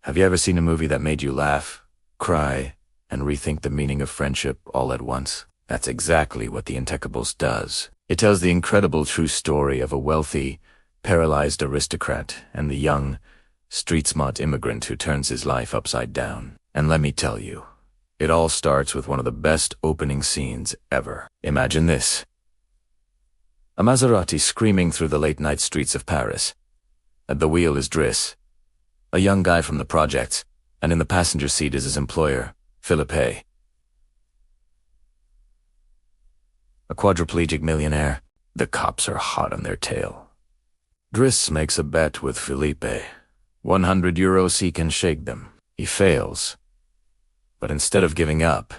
Have you ever seen a movie that made you laugh, cry, and rethink the meaning of friendship all at once? That's exactly what the Intouchables does. It tells the incredible true story of a wealthy, paralyzed aristocrat and the young, street-smart immigrant who turns his life upside down. And let me tell you, it all starts with one of the best opening scenes ever. Imagine this. A Maserati screaming through the late-night streets of Paris. At the wheel is Driss, a young guy from the projects, and in the passenger seat is his employer, Philippe, a quadriplegic millionaire. The cops are hot on their tail. Driss makes a bet with Philippe. 100 euros he can shake them. He fails. But instead of giving up,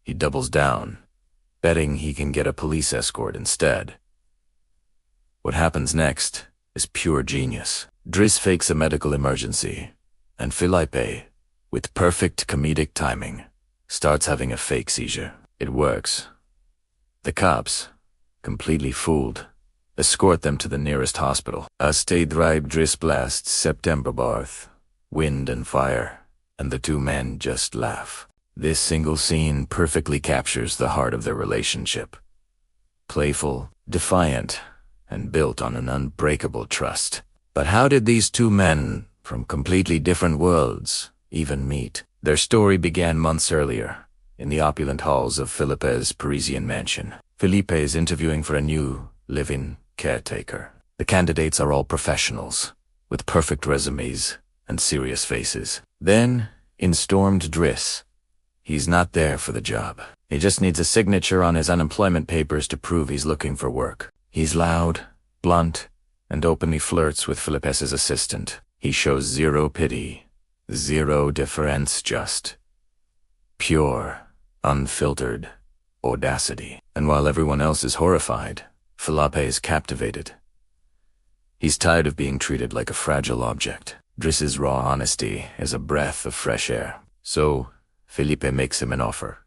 he doubles down, betting he can get a police escort instead. What happens next is pure genius. Driss fakes a medical emergency, and Philippe, with perfect comedic timing, starts having a fake seizure. It works. The cops, completely fooled, escort them to the nearest hospital. A Stade Driss blasts September Barth, wind and fire, and the two men just laugh. This single scene perfectly captures the heart of their relationship. Playful, defiant, and built on an unbreakable trust. But how did these two men, from completely different worlds, even meet? Their story began months earlier, in the opulent halls of Philippe's Parisian mansion. Philippe is interviewing for a new, live-in caretaker. The candidates are all professionals, with perfect resumes and serious faces. Then, in stormed Driss. He's not there for the job. He just needs a signature on his unemployment papers to prove he's looking for work. He's loud, blunt, and openly flirts with Philippe's assistant. He shows zero pity, zero deference, just pure, unfiltered audacity. And while everyone else is horrified, Philippe is captivated. He's tired of being treated like a fragile object. Driss's raw honesty is a breath of fresh air. So, Philippe makes him an offer.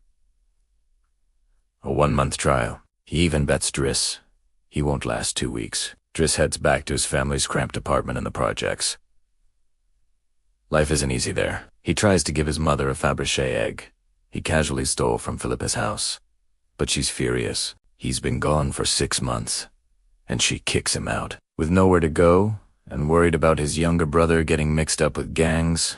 A 1-month trial. He even bets Driss he won't last 2 weeks. Driss heads back to his family's cramped apartment in the projects. Life isn't easy there. He tries to give his mother a Fabergé egg he casually stole from Philippe's house. But she's furious. He's been gone for 6 months, and she kicks him out. With nowhere to go, and worried about his younger brother getting mixed up with gangs,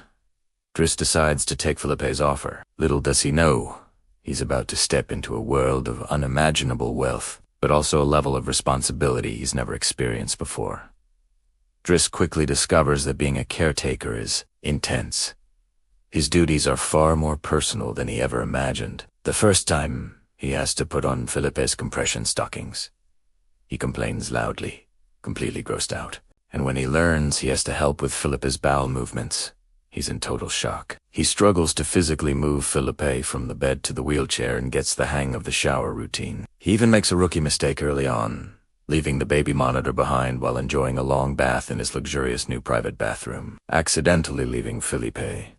Driss decides to take Philippe's offer. Little does he know, he's about to step into a world of unimaginable wealth, but also a level of responsibility he's never experienced before. Driss quickly discovers that being a caretaker is intense. His duties are far more personal than he ever imagined. The first time, he has to put on Philippe's compression stockings. He complains loudly, completely grossed out. And when he learns he has to help with Philippe's bowel movements, he's in total shock. He struggles to physically move Philippe from the bed to the wheelchair and gets the hang of the shower routine. He even makes a rookie mistake early on, leaving the baby monitor behind while enjoying a long bath in his luxurious new private bathroom, accidentally leaving Philippe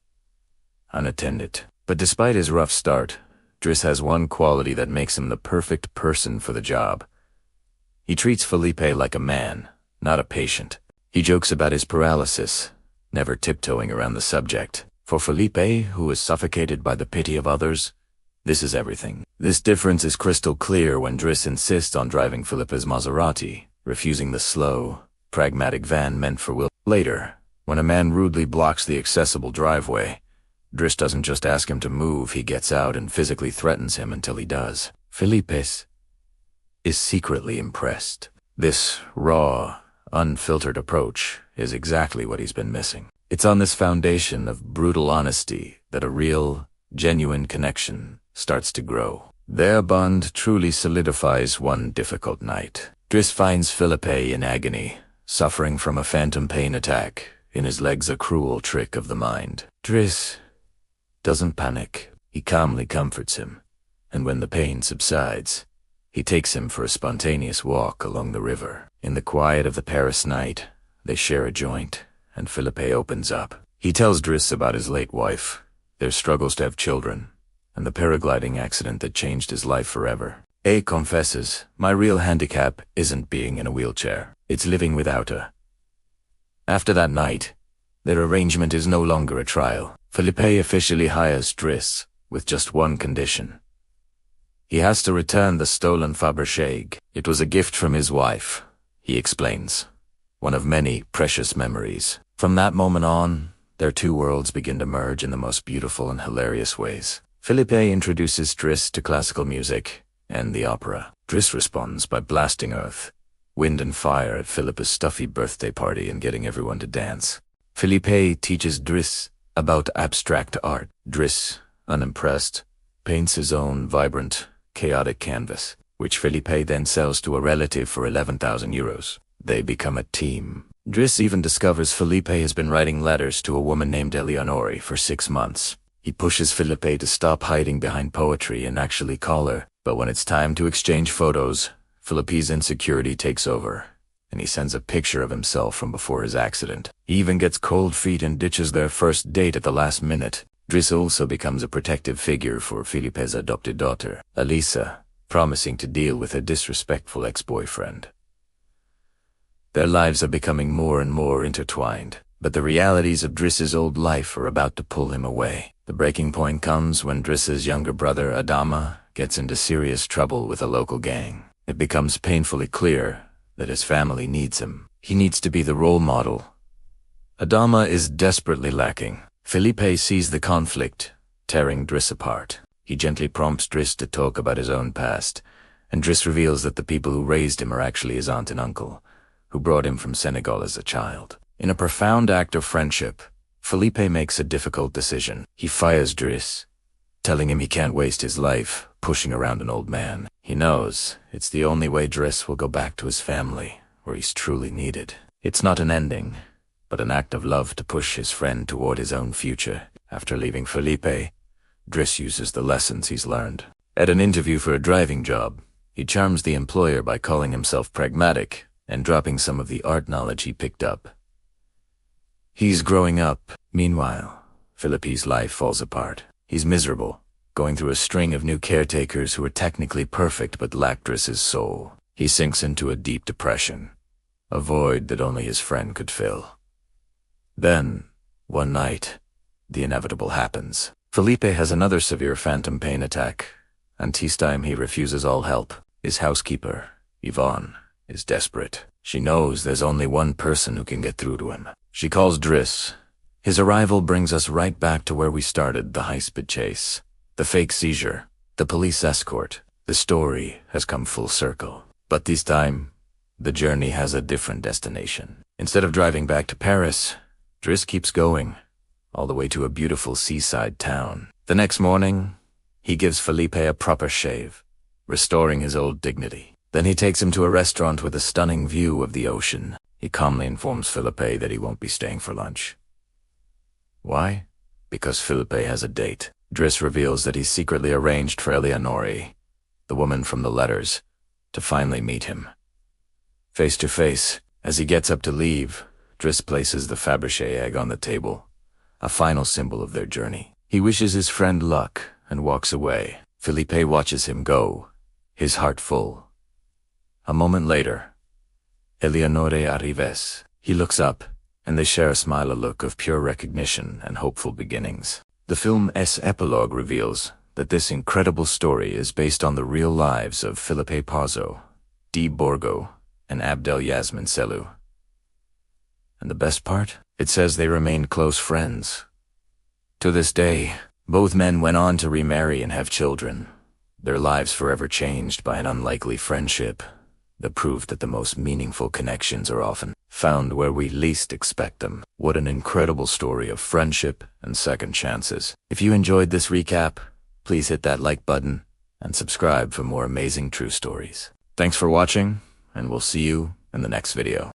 unattended. But despite his rough start, Driss has one quality that makes him the perfect person for the job. He treats Philippe like a man, not a patient. He jokes about his paralysis, never tiptoeing around the subject. For Philippe, who is suffocated by the pity of others, this is everything. This difference is crystal clear when Driss insists on driving Philippe's Maserati, refusing the slow, pragmatic van meant for Will. Later, when a man rudely blocks the accessible driveway, Driss doesn't just ask him to move, he gets out and physically threatens him until he does. Philippe is secretly impressed. This raw, unfiltered approach is exactly what he's been missing. It's on this foundation of brutal honesty that a real, genuine connection starts to grow. Their bond truly solidifies one difficult night. Driss finds Philippe in agony, suffering from a phantom pain attack, in his legs a cruel trick of the mind. Driss doesn't panic. He calmly comforts him, and when the pain subsides, he takes him for a spontaneous walk along the river. In the quiet of the Paris night, they share a joint, and Philippe opens up. He tells Driss about his late wife, their struggles to have children, and the paragliding accident that changed his life forever. A confesses, "My real handicap isn't being in a wheelchair, it's living without her." After that night, Their arrangement is no longer a trial. Philippe officially hires Driss, with just one condition. He has to return the stolen Fabergé. It was a gift from his wife, he explains. One of many precious memories. From that moment on, their two worlds begin to merge in the most beautiful and hilarious ways. Philippe introduces Driss to classical music and the opera. Driss responds by blasting earth, wind and fire at Philippe's stuffy birthday party and getting everyone to dance. Philippe teaches Driss about abstract art. Driss, unimpressed, paints his own vibrant, chaotic canvas, which Philippe then sells to a relative for 11,000 euros. They become a team. Driss even discovers Philippe has been writing letters to a woman named Eleonore for 6 months. He pushes Philippe to stop hiding behind poetry and actually call her, but when it's time to exchange photos, Philippe's insecurity takes over, and he sends a picture of himself from before his accident. He even gets cold feet and ditches their first date at the last minute. Driss also becomes a protective figure for Philippe's adopted daughter, Elisa, promising to deal with a disrespectful ex-boyfriend. Their lives are becoming more and more intertwined, but the realities of Driss's old life are about to pull him away. The breaking point comes when Driss's younger brother, Adama, gets into serious trouble with a local gang. It becomes painfully clear that his family needs him. He needs to be the role model. Adama is desperately lacking. Philippe sees the conflict, tearing Driss apart. He gently prompts Driss to talk about his own past, and Driss reveals that the people who raised him are actually his aunt and uncle, who brought him from Senegal as a child. In a profound act of friendship, Philippe makes a difficult decision. He fires Driss, telling him he can't waste his life pushing around an old man. He knows it's the only way Driss will go back to his family, where he's truly needed. It's not an ending, but an act of love to push his friend toward his own future. After leaving Philippe, Driss uses the lessons he's learned. At an interview for a driving job, he charms the employer by calling himself pragmatic and dropping some of the art knowledge he picked up. He's growing up. Meanwhile, Philippe's life falls apart. He's miserable, going through a string of new caretakers who are technically perfect but lack Driss's soul. He sinks into a deep depression, a void that only his friend could fill. Then, one night, the inevitable happens. Philippe has another severe phantom pain attack, and this time he refuses all help. His housekeeper, Yvonne, is desperate. She knows there's only one person who can get through to him. She calls Driss. His arrival brings us right back to where we started, the high-speed chase. The fake seizure, the police escort. The story has come full circle. But this time, the journey has a different destination. Instead of driving back to Paris, Driss keeps going, all the way to a beautiful seaside town. The next morning, he gives Philippe a proper shave, restoring his old dignity. Then he takes him to a restaurant with a stunning view of the ocean. He calmly informs Philippe that he won't be staying for lunch. Why? Because Philippe has a date. Driss reveals that he's secretly arranged for Eleonore, the woman from the letters, to finally meet him. Face to face, as he gets up to leave, Driss places the Fabergé egg on the table, a final symbol of their journey. He wishes his friend luck and walks away. Philippe watches him go, his heart full. A moment later, Eleonore arrives. He looks up, and they share a smile, a look of pure recognition and hopeful beginnings. The film's epilogue reveals that this incredible story is based on the real lives of Philippe Pozzo, Borgo, and Abdel Yasmin Sellou. And the best part? It says they remained close friends. To this day, both men went on to remarry and have children, their lives forever changed by an unlikely friendship that proved that the most meaningful connections are often found where we least expect them. What an incredible story of friendship and second chances. If you enjoyed this recap, please hit that like button and subscribe for more amazing true stories. Thanks for watching, and we'll see you in the next video.